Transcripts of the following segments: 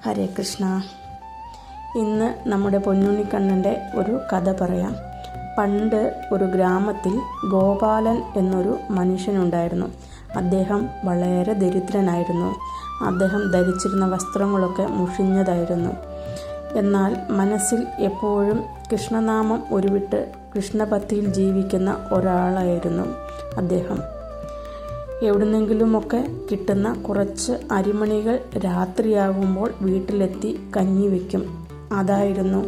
ഹരേ കൃഷ്ണ. ഇന്ന് നമ്മുടെ പൊന്നുണ്ണിക്കണ്ണൻ്റെ ഒരു കഥ പറയാം. പണ്ട് ഒരു ഗ്രാമത്തിൽ ഗോപാലൻ എന്നൊരു മനുഷ്യനുണ്ടായിരുന്നു. അദ്ദേഹം വളരെ ദരിദ്രനായിരുന്നു. അദ്ദേഹം ധരിച്ചിരുന്ന വസ്ത്രങ്ങളൊക്കെ മുഷിഞ്ഞതായിരുന്നു. എന്നാൽ മനസ്സിൽ എപ്പോഴും കൃഷ്ണനാമം ഉരുവിട്ട് കൃഷ്ണഭക്തിയിൽ ജീവിക്കുന്ന ഒരാളായിരുന്നു അദ്ദേഹം. എവിടുന്നെങ്കിലുമൊക്കെ കിട്ടുന്ന കുറച്ച് അരിമണികൾ രാത്രിയാകുമ്പോൾ വീട്ടിലെത്തി കഞ്ഞി വയ്ക്കും. അതായിരുന്നു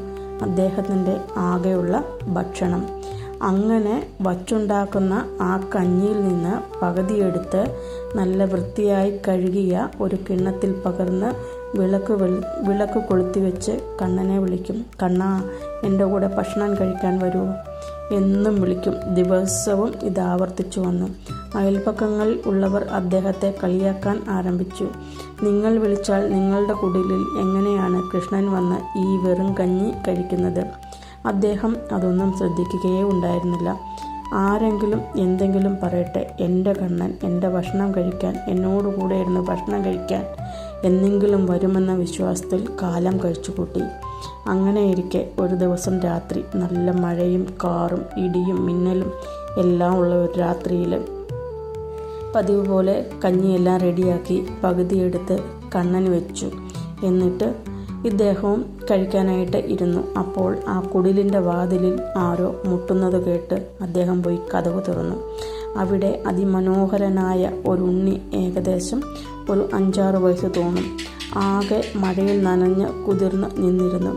അദ്ദേഹത്തിൻ്റെ ആകെയുള്ള ഭക്ഷണം. അങ്ങനെ വച്ചുണ്ടാക്കുന്ന ആ കഞ്ഞിയിൽ നിന്ന് പകുതിയെടുത്ത് നല്ല വൃത്തിയായി കഴുകിയ ഒരു കിണ്ണത്തിൽ പകർന്ന് വിളക്ക് കൊളുത്തി വെച്ച് കണ്ണനെ വിളിക്കും. കണ്ണാ, എൻ്റെ കൂടെ ഭക്ഷണം കഴിക്കാൻ വരൂ എന്നും വിളിക്കും. ദിവസവും ഇത് ആവർത്തിച്ചു വന്നു. അയൽപക്കങ്ങളിൽ ഉള്ളവർ അദ്ദേഹത്തെ കളിയാക്കാൻ ആരംഭിച്ചു. നിങ്ങൾ വിളിച്ചാൽ നിങ്ങളുടെ കുടിലിൽ എങ്ങനെയാണ് കൃഷ്ണൻ വന്ന് ഈ വെറും കഞ്ഞി കഴിക്കുന്നത്? അദ്ദേഹം അതൊന്നും ശ്രദ്ധിക്കുകയേ ഉണ്ടായിരുന്നില്ല. ആരെങ്കിലും എന്തെങ്കിലും പറയട്ടെ, എൻ്റെ കണ്ണൻ എൻ്റെ ഭക്ഷണം കഴിക്കാൻ, എന്നോട് കൂടെ ഇരുന്ന് ഭക്ഷണം കഴിക്കാൻ എന്നെങ്കിലും വരുമെന്ന വിശ്വാസത്തിൽ കാലം കഴിച്ചു കൂട്ടി. അങ്ങനെയിരിക്കെ ഒരു ദിവസം രാത്രി, നല്ല മഴയും കാറും ഇടിയും മിന്നലും എല്ലാം ഉള്ള ഒരു രാത്രിയിൽ പതിവ് പോലെ കഞ്ഞിയെല്ലാം റെഡിയാക്കി പകുതിയെടുത്ത് കണ്ണന് വെച്ചു. എന്നിട്ട് ഇദ്ദേഹവും കഴിക്കാനായിട്ട് ഇരുന്നു. അപ്പോൾ ആ കുടിലിൻ്റെ വാതിലിൽ ആരോ മുട്ടുന്നത് കേട്ട് അദ്ദേഹം പോയി കതക് തുറന്നു. അവിടെ അതിമനോഹരനായ ഒരു ഉണ്ണി, ഏകദേശം ഒരു 5-6 വയസ്സ് തോന്നും, ആകെ മഴയിൽ നനഞ്ഞ് കുതിർന്ന് നിന്നിരുന്നു.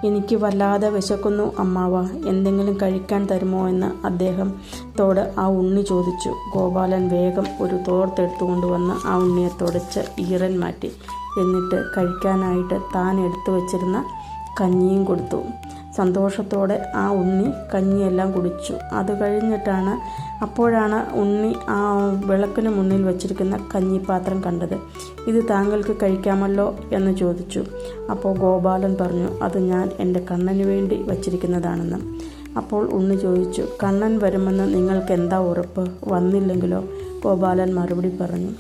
എനിക്ക് വല്ലാതെ വിശക്കുന്നു അമ്മാവ, എന്തെങ്കിലും കഴിക്കാൻ തരുമോ എന്ന് അദ്ദേഹത്തോട് ആ ഉണ്ണി ചോദിച്ചു. ഗോപാലൻ വേഗം ഒരു തോർത്തെടുത്തു കൊണ്ടുവന്ന് ആ ഉണ്ണിയെ തുടച്ച് ഈറൻ മാറ്റി. എന്നിട്ട് കഴിക്കാനായിട്ട് താൻ എടുത്തു വച്ചിരുന്ന കഞ്ഞിയും കൊടുത്തു. സന്തോഷത്തോടെ ആ ഉണ്ണി കഞ്ഞിയെല്ലാം കുടിച്ചു. അത് കഴിഞ്ഞിട്ടാണ് അപ്പോഴാണ് ഉണ്ണി ആ വിളക്കിന് മുന്നിൽ വച്ചിരിക്കുന്ന കഞ്ഞിപ്പാത്രം കണ്ടത്. ഇത് താങ്കൾക്ക് കഴിക്കാമല്ലോ എന്ന് ചോദിച്ചു. അപ്പോൾ ഗോപാലൻ പറഞ്ഞു, അത് ഞാൻ എൻ്റെ കണ്ണന് വേണ്ടി വച്ചിരിക്കുന്നതാണെന്ന്. അപ്പോൾ ഉണ്ണി ചോദിച്ചു, കണ്ണൻ വരുമെന്ന് നിങ്ങൾക്ക് എന്താ ഉറപ്പ്? വന്നില്ലെങ്കിലോ? ഗോപാലൻ മറുപടി പറഞ്ഞു,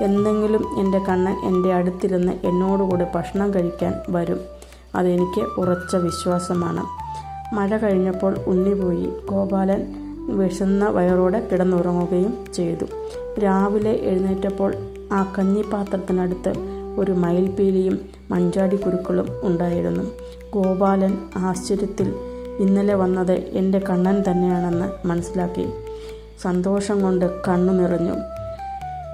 എന്തെങ്കിലും എൻ്റെ കണ്ണൻ എൻ്റെ അടുത്തിരുന്ന് എന്നോടുകൂടി ഭക്ഷണം കഴിക്കാൻ വരും. അതെനിക്ക് ഉറച്ച വിശ്വാസമാണ്. മഴ കഴിഞ്ഞപ്പോൾ ഉണ്ണി പോയി. ഗോപാലൻ വിശന്ന വയറോടെ കിടന്നുറങ്ങുകയും ചെയ്തു. രാവിലെ എഴുന്നേറ്റപ്പോൾ ആ കഞ്ഞിപ്പാത്രത്തിനടുത്ത് ഒരു മയിൽപീലിയും മഞ്ചാടി കുരുക്കളും ഉണ്ടായിരുന്നു. ഗോപാലൻ ആശ്ചര്യത്തിൽ ഇന്നലെ വന്നത് എൻ്റെ കണ്ണൻ തന്നെയാണെന്ന് മനസ്സിലാക്കി. സന്തോഷം കൊണ്ട് കണ്ണു നിറഞ്ഞു.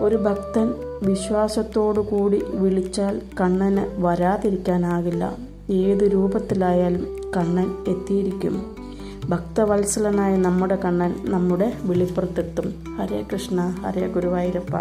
ഒരു ഭക്തൻ വിശ്വാസത്തോടു കൂടി വിളിച്ചാൽ കണ്ണന് വരാതിരിക്കാനാകില്ല. ഏതു രൂപത്തിലായാലും കണ്ണൻ എത്തിയിരിക്കും. ഭക്തവത്സലനായ നമ്മുടെ കണ്ണൻ നമ്മുടെ വിളിപ്പുറത്തെത്തും. ഹരേ കൃഷ്ണ, ഹരേ ഗുരുവായൂരപ്പ.